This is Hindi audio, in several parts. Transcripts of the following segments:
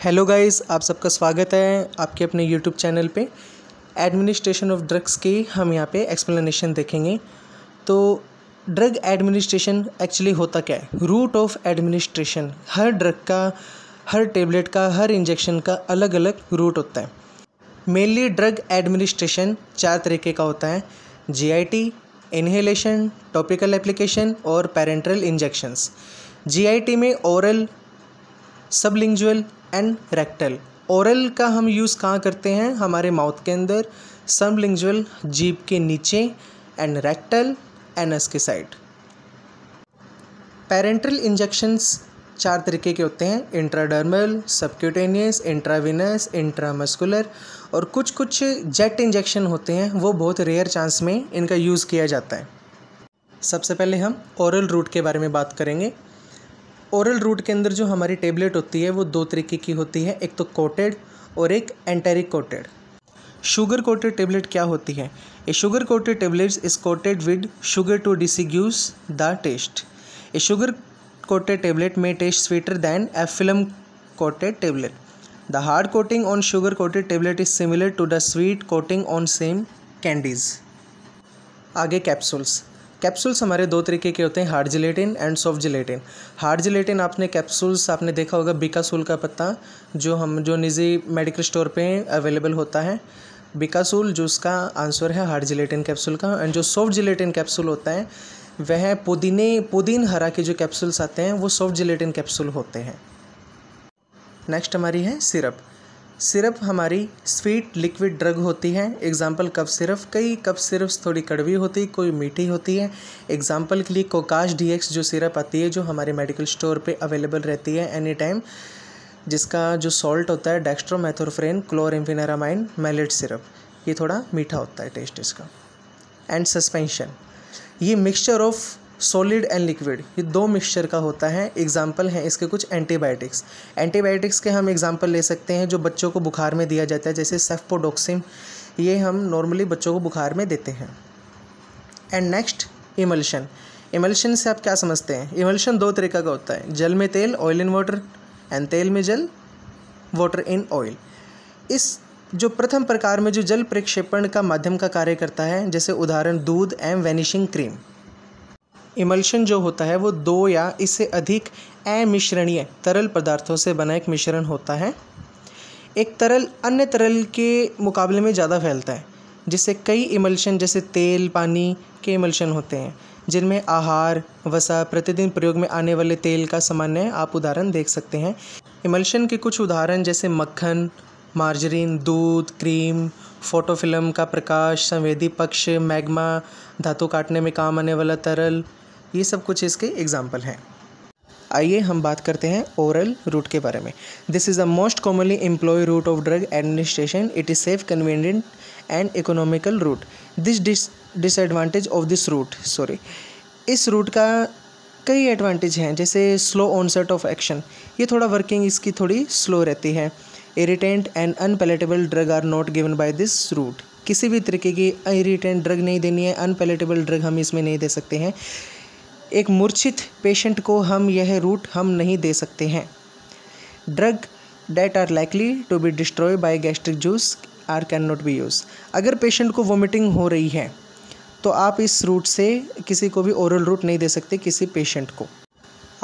हेलो गाइस, आप सबका स्वागत है आपके अपने यूट्यूब चैनल पे। एडमिनिस्ट्रेशन ऑफ ड्रग्स की हम यहाँ पे एक्सप्लेनेशन देखेंगे। तो ड्रग एडमिनिस्ट्रेशन एक्चुअली होता क्या है? रूट ऑफ एडमिनिस्ट्रेशन, हर ड्रग का, हर टेबलेट का, हर इंजेक्शन का अलग अलग रूट होता है। मेनली ड्रग एडमिनिस्ट्रेशन 4 तरीके का होता है: GIT, इन्हेलेशन, टॉपिकल एप्लीकेशन और पैरेंटल इंजेक्शंस। GIT में oral, sublingual and rectal. Oral का हम यूज़ कहाँ करते हैं? हमारे माउथ के अंदर, सबलिंगुअल जीभ के नीचे एंड रेक्टल एनस के साइड। पैरेंटल इंजेक्शंस 4 तरीके के होते हैं: इंट्राडर्मल, सबक्यूटेनियस, इंट्राविनस, इंट्रामस्कुलर और कुछ जेट इंजेक्शन होते हैं, वो बहुत रेयर चांस में इनका यूज़ किया जाता है। सबसे पहले हम ओरल रूट के बारे में बात करेंगे। ओरल रूट के अंदर जो हमारी टेबलेट होती है वो 2 तरीके की होती है, एक तो कोटेड और एक enteric coated. Sugar coated tablet क्या होती है? A sugar coated tablets is coated with sugar to disguise the taste. A sugar coated tablet may taste sweeter than a film coated tablet. The hard coating on sugar coated tablet is similar to the sweet coating on same candies. आगे कैप्सूल्स हमारे 2 तरीके के होते हैं: hard gelatin and soft gelatin. Hard gelatin आपने देखा होगा बिकासूल का पत्ता, जो निजी मेडिकल स्टोर पे अवेलेबल होता है। बिकासूल जो उसका आंसर है हार्ड जिलेटिन कैप्सूल का। एंड जो सॉफ्ट जिलेटिन कैप्सूल होता है वह पुदीन हरा के जो कैप्सूल्स आते हैं वो सॉफ्ट जिलेटिन कैप्सूल होते हैं। नेक्स्ट हमारी है सिरप हमारी स्वीट लिक्विड ड्रग होती है। Example cough syrup. कई कफ सिरप्स थोड़ी कड़वी होती है, कोई मीठी होती है। एग्जाम्पल के लिए कोकाश DX जो सिरप आती है, जो हमारे मेडिकल स्टोर पे अवेलेबल रहती है एनी टाइम, जिसका जो सॉल्ट होता है डेक्स्ट्रोमेथोर्फेन क्लोरेम्फेनेरामाइन मैलेट सिरप, ये थोड़ा मीठा होता है टेस्ट इसका। एंड सस्पेंशन, ये mixture of solid and liquid, ये 2 मिक्सचर का होता है। एग्जाम्पल हैं इसके कुछ एंटीबायोटिक्स के हम एग्जाम्पल ले सकते हैं जो बच्चों को बुखार में दिया जाता है, जैसे सेफ्पोडोक्सिन, ये हम नॉर्मली बच्चों को बुखार में देते हैं। एंड नेक्स्ट इमल्शन से आप क्या समझते हैं? इमल्शन 2 तरीका का होता है: जल में तेल, ऑयल इन वाटर, एंड तेल में जल, वाटर इन ऑयल। इस जो प्रथम प्रकार में जो जल प्रक्षेपण का माध्यम का कार्य करता है, जैसे उदाहरण दूध एवं वैनिशिंग क्रीम। इमल्शन जो होता है वो 2 या इससे अधिक अमिश्रणीय तरल पदार्थों से बना एक मिश्रण होता है। एक तरल अन्य तरल के मुकाबले में ज़्यादा फैलता है, जिससे कई इमल्शन जैसे तेल, पानी के इमल्शन होते हैं, जिनमें आहार, वसा, प्रतिदिन प्रयोग में आने वाले तेल का सामान्य आप उदाहरण देख सकते हैं। इमल्शन के कुछ उदाहरण जैसे मक्खन, मार्जरीन, दूध, क्रीम, फोटोफिल्म का प्रकाश, संवेदी पक्ष, मैग्मा, धातु काटने में काम आने वाला तरल, ये सब कुछ इसके एग्जाम्पल हैं। आइए हम बात करते हैं ओरल रूट के बारे में। This is the most commonly employ route of drug administration. It is safe, convenient and economical route. Disadvantage of this route, इस रूट का कई एडवांटेज हैं, जैसे स्लो ऑनसेट ऑफ एक्शन, ये थोड़ा वर्किंग इसकी थोड़ी स्लो रहती है। Irritant and unpalatable drug are not given by this route. किसी भी तरीके की इरिटेंट ड्रग नहीं देनी है, अनपैलेटेबल ड्रग हम इसमें नहीं दे सकते हैं। एक मूर्छित पेशेंट को यह रूट हम नहीं दे सकते हैं। Drug that are likely to be destroy by gastric juice or can not be use. अगर पेशेंट को वोमिटिंग हो रही है तो आप इस रूट से किसी को भी ओरल रूट नहीं दे सकते किसी पेशेंट को।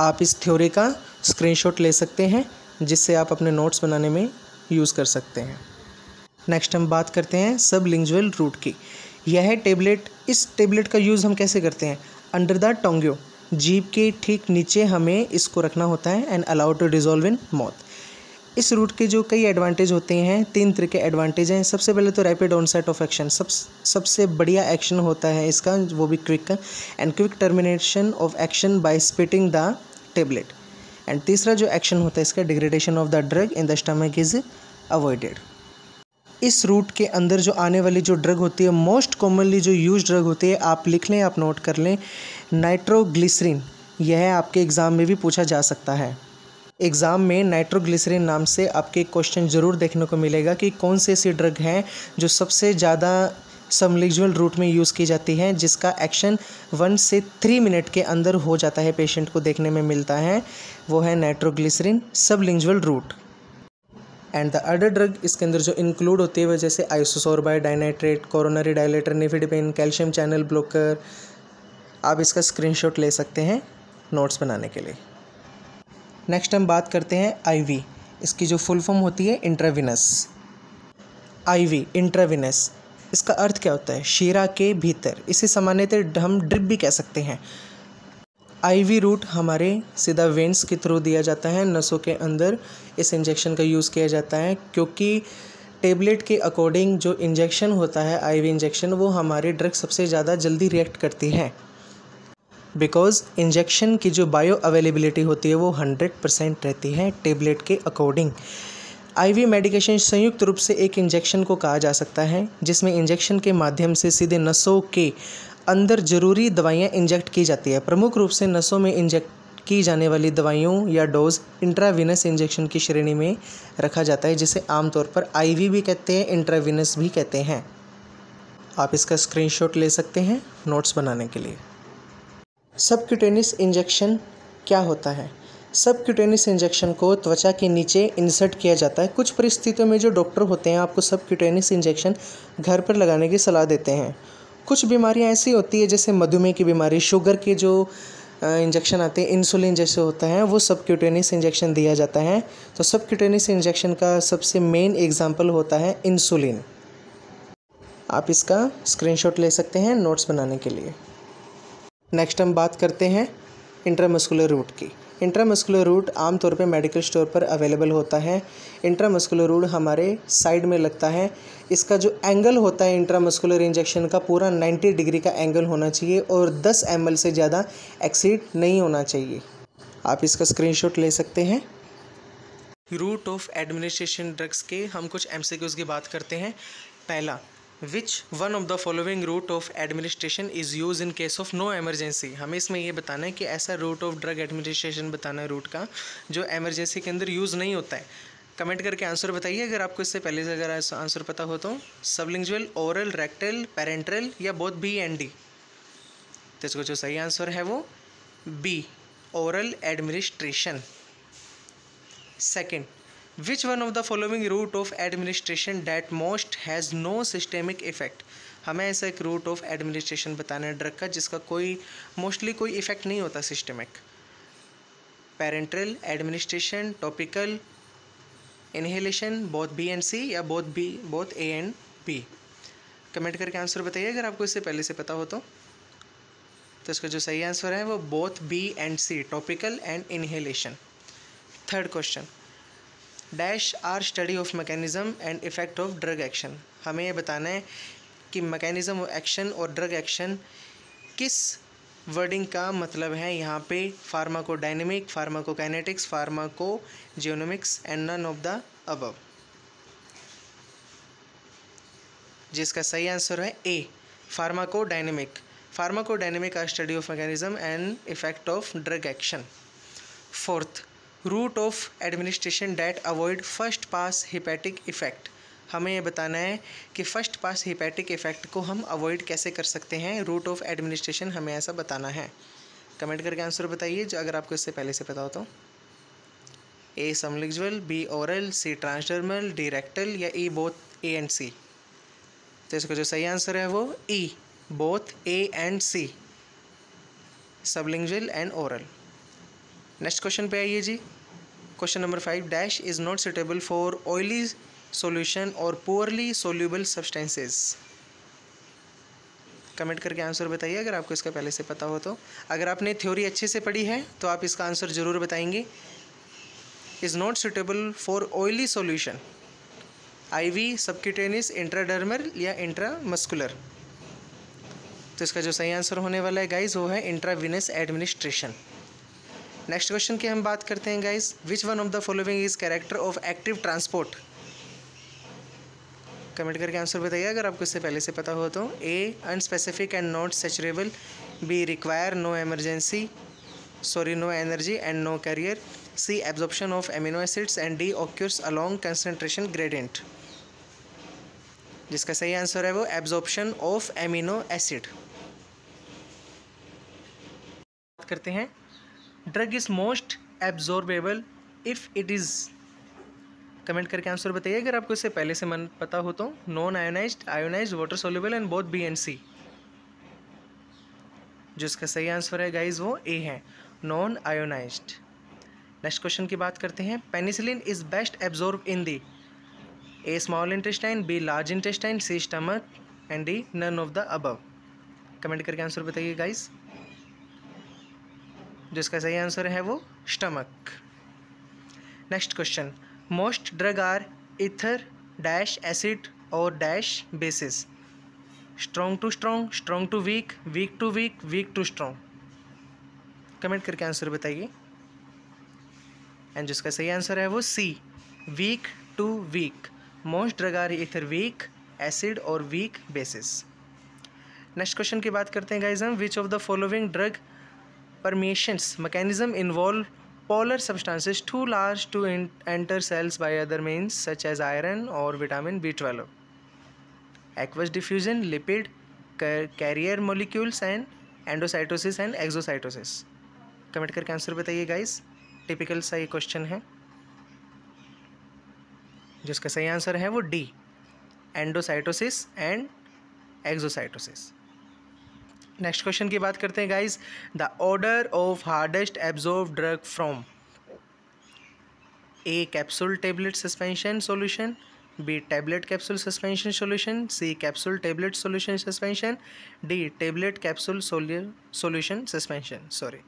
आप इस थ्योरी का स्क्रीनशॉट ले सकते हैं, जिससे आप अपने नोट्स बनाने में यूज़ कर सकते हैं। नेक्स्ट हम बात करते हैं सबलिंगुअल रूट की। इस टेबलेट का यूज़ हम कैसे करते हैं? अंडर द टोंग्यो, जीभ के ठीक नीचे हमें इसको रखना होता है and allow to dissolve in mouth. इस रूट के जो कई एडवांटेज होते हैं, 3 तरह के एडवांटेज हैं। सबसे पहले तो रैपिड ऑनसेट ऑफ एक्शन, सबसे बढ़िया एक्शन होता है इसका, वो भी quick, and quick termination of action by spitting the tablet. And तीसरा जो एक्शन होता है इसका, degradation of the drug in the stomach is avoided. इस रूट के अंदर जो आने वाली जो ड्रग होती है, मोस्ट कॉमनली जो यूज ड्रग होती है, आप लिख लें, आप नोट कर लें, नाइट्रोग्लिसरीन। यह आपके एग्ज़ाम में भी पूछा जा सकता है। एग्ज़ाम में नाइट्रोग्लिसरीन नाम से आपके क्वेश्चन ज़रूर देखने को मिलेगा कि कौन से ऐसी ड्रग हैं जो सबसे ज़्यादा सबलिंगुअल रूट में यूज़ की जाती हैं, जिसका एक्शन 1 से 3 मिनट के अंदर हो जाता है, पेशेंट को देखने में मिलता है, वो है nitroglycerin sublingual route. And the other drug इसके अंदर जो इंक्लूड होती है वो जैसे isosorbide, dinitrate, coronary dilator, nifedipine, calcium channel blocker. आप इसका स्क्रीनशॉट ले सकते हैं नोट्स बनाने के लिए। नेक्स्ट हम बात करते हैं आईवी। इसकी जो फुल फॉर्म होती है इंट्राविनस। आईवी इंट्राविनस, इसका अर्थ क्या होता है? शीरा के भीतर। इसे सामान्यतः हम ड्रिप भी कह सकते हैं। आईवी रूट हमारे सीधा वेंस के थ्रू दिया जाता है, नसों के अंदर इस इंजेक्शन का यूज़ किया जाता है, क्योंकि टेबलेट के अकॉर्डिंग जो इंजेक्शन होता है आईवी इंजेक्शन, वो हमारी ड्रग सबसे ज़्यादा जल्दी रिएक्ट करती है, बिकॉज इंजेक्शन की जो बायो अवेलेबिलिटी होती है वो 100% रहती है टेबलेट के अकॉर्डिंग। आईवी मेडिकेशन संयुक्त रूप से एक इंजेक्शन को कहा जा सकता है जिसमें इंजेक्शन के माध्यम से सीधे नसों के अंदर जरूरी दवाइयाँ इंजेक्ट की जाती है। प्रमुख रूप से नसों में इंजेक्ट की जाने वाली दवाइयों या डोज इंट्रावीनस इंजेक्शन की श्रेणी में रखा जाता है, जिसे आमतौर पर आईवी भी कहते हैं, इंट्रावीनस भी कहते हैं। आप इसका स्क्रीनशॉट ले सकते हैं नोट्स बनाने के लिए। सबक्यूटेनियस इंजेक्शन क्या होता है? सबक्यूटेनियस इंजेक्शन को त्वचा के नीचे इंसर्ट किया जाता है। कुछ परिस्थितियों में जो डॉक्टर होते हैं आपको सबक्यूटेनियस इंजेक्शन घर पर लगाने की सलाह देते हैं। कुछ बीमारियां ऐसी होती है जैसे मधुमेह की बीमारी, शुगर के जो इंजेक्शन आते हैं, इंसुलिन जैसे होता है, वो सबक्यूटेनियस इंजेक्शन दिया जाता है। तो सबक्यूटेनियस इंजेक्शन का सबसे मेन एग्जाम्पल होता है इंसुलिन। आप इसका स्क्रीनशॉट ले सकते हैं नोट्स बनाने के लिए। नेक्स्ट हम बात करते हैं इंट्रामस्कुलर रूट की। इंट्रामस्कुलर रूट आमतौर पे मेडिकल स्टोर पर अवेलेबल होता है। इंट्रामस्कुलर रूट हमारे साइड में लगता है। इसका जो एंगल होता है इंट्रामस्कुलर इंजेक्शन का, पूरा 90 डिग्री का एंगल होना चाहिए और 10 ml से ज़्यादा एक्सीड नहीं होना चाहिए। आप इसका स्क्रीनशॉट ले सकते हैं। रूट ऑफ एडमिनिस्ट्रेशन ड्रग्स के हम कुछ MCQs की बात करते हैं। पहला, which one of the following route of administration is use in case of no emergency. हमें इसमें ये बताना है कि ऐसा रूट ऑफ ड्रग एडमिनिस्ट्रेशन बताना है रूट का जो एमरजेंसी के अंदर यूज़ नहीं होता है। कमेंट करके आंसर बताइए अगर आपको इससे पहले से अगर आंसर पता हो तो। सबलिंगुअल, ओरल, रेक्टल, पेरेंट्रल या बोथ बी एंड डी। तो इसको जो सही आंसर है वो B, oral administration. Second, Which one of the following route of administration that most has no systemic effect? हमें ऐसा एक रूट ऑफ एडमिनिस्ट्रेशन बताना है ड्रग का जिसका कोई मोस्टली कोई इफेक्ट नहीं होता systemic. Parenteral administration, topical, inhalation, both B and C या both A and B. Comment करके आंसर बताइए अगर आपको इससे पहले से पता हो तो। इसका जो सही आंसर है वो both B and C, topical and inhalation. Third question, dash are study of mechanism and effect of drug action. हमें ये बताना है कि मैकेनिज्म ऑफ एक्शन और ड्रग एक्शन किस वर्डिंग का मतलब है यहाँ पे। Pharmacodynamic, pharmacokinetics, pharmacogenomics and none of the above. जिसका सही आंसर है A, pharmacodynamic. Pharmacodynamic are study of mechanism and effect of drug action. Fourth, route of administration that avoid first pass hepatic effect. हमें ये बताना है कि फर्स्ट पास हिपैटिक इफेक्ट को हम अवॉइड कैसे कर सकते हैं। रूट ऑफ एडमिनिस्ट्रेशन हमें ऐसा बताना है। कमेंट करके आंसर बताइए जो अगर आपको इससे पहले से पता हो तो। A sublingual, B oral, C transdermal, D rectal या ई बोथ ए एंड सी। तो इसका जो सही आंसर है वो E, both A and C, sublingual and oral. Next question पे आइए जी। Question number 5, dash is not suitable for oily solution और पुअरली सोल्यूबल सब्सटेंसेस। कमेंट करके आंसर बताइए अगर आपको इसका पहले से पता हो तो। अगर आपने थ्योरी अच्छे से पढ़ी है तो आप इसका आंसर ज़रूर बताएंगे। Is not suitable for oily solution, IV, subcutaneous, intradermal या इंट्रामस्कुलर। तो इसका जो सही आंसर होने वाला है गाइज वो है इंट्रावीनस एडमिनिस्ट्रेशन। नेक्स्ट क्वेश्चन की हम बात करते हैं guys. Which one of the following is character of active transport. Comment करके आंसर बताइए अगर आपको इससे पहले से पता हो तो। A unspecific and not saturable, B require no energy and no carrier, C absorption of amino acids and D occurs along concentration gradient. जिसका सही आंसर है वो एब्जॉर्प्शन ऑफ एमिनो एसिड। बात करते हैं, drug is most absorbable if it is comment करके आंसर बताइए अगर आपको इससे पहले से मन पता हो तो। Non ionised, ionised, water soluble and both B and C. जो इसका सही आंसर है गाइज वो ए है, नॉन आयोनाइज्ड। नेक्स्ट क्वेश्चन की बात करते हैं। Penicillin is best absorb in the A small intestine, B large intestine, C stomach and D none of the above. Comment करके आंसर बताइए गाइज। जो इसका सही आंसर है वो stomach. Next question. Most drug are either dash acid और dash basis. Strong to strong, strong to weak, weak to weak, weak to strong. Comment करके आंसर बताइए। एंड जिसका सही आंसर है वो सी, week to weak. Most drug are either weak, acid और वीक बेसिस। नेक्स्ट क्वेश्चन की बात करते हैं गाइज हम। Which of the following drug permissions mechanism involve polar substances too large to enter cells by other means such as iron or vitamin B12. Aqueous diffusion, lipid carrier molecules and endocytosis and exocytosis. Comment करके आंसर बताइए गाइस। टिपिकल सा ये क्वेश्चन है। जिसका सही आंसर है वो D, endocytosis and exocytosis. Next question की बात करते हैं guys. The order of hardest absorb drug from A capsule tablet suspension solution, B tablet capsule suspension solution, C capsule tablet solution suspension, D tablet capsule solution suspension. Sorry,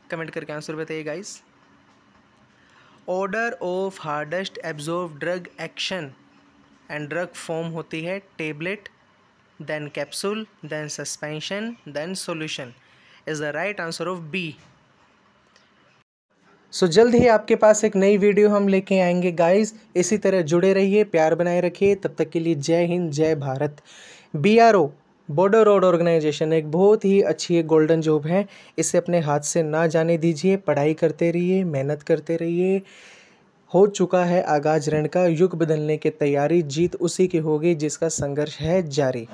comment करके आंसर बताइए guys. Order of hardest absorb drug action and drug form होती है tablet, then capsule, then suspension, then solution is the right answer of B. सो जल्द ही आपके पास एक नई वीडियो हम लेके आएंगे गाइस। इसी तरह जुड़े रहिए, प्यार बनाए रखिए। तब तक के लिए जय हिंद, जय Bharat. BRO border road organisation एक बहुत ही अच्छी एक गोल्डन जॉब है। इसे अपने हाथ से ना जाने दीजिए। पढ़ाई करते रहिए, मेहनत करते रहिए। हो चुका है आगाज रण का युग बदलने की तैयारी। जीत उसी की होगी जिसका संघर्ष है जारी।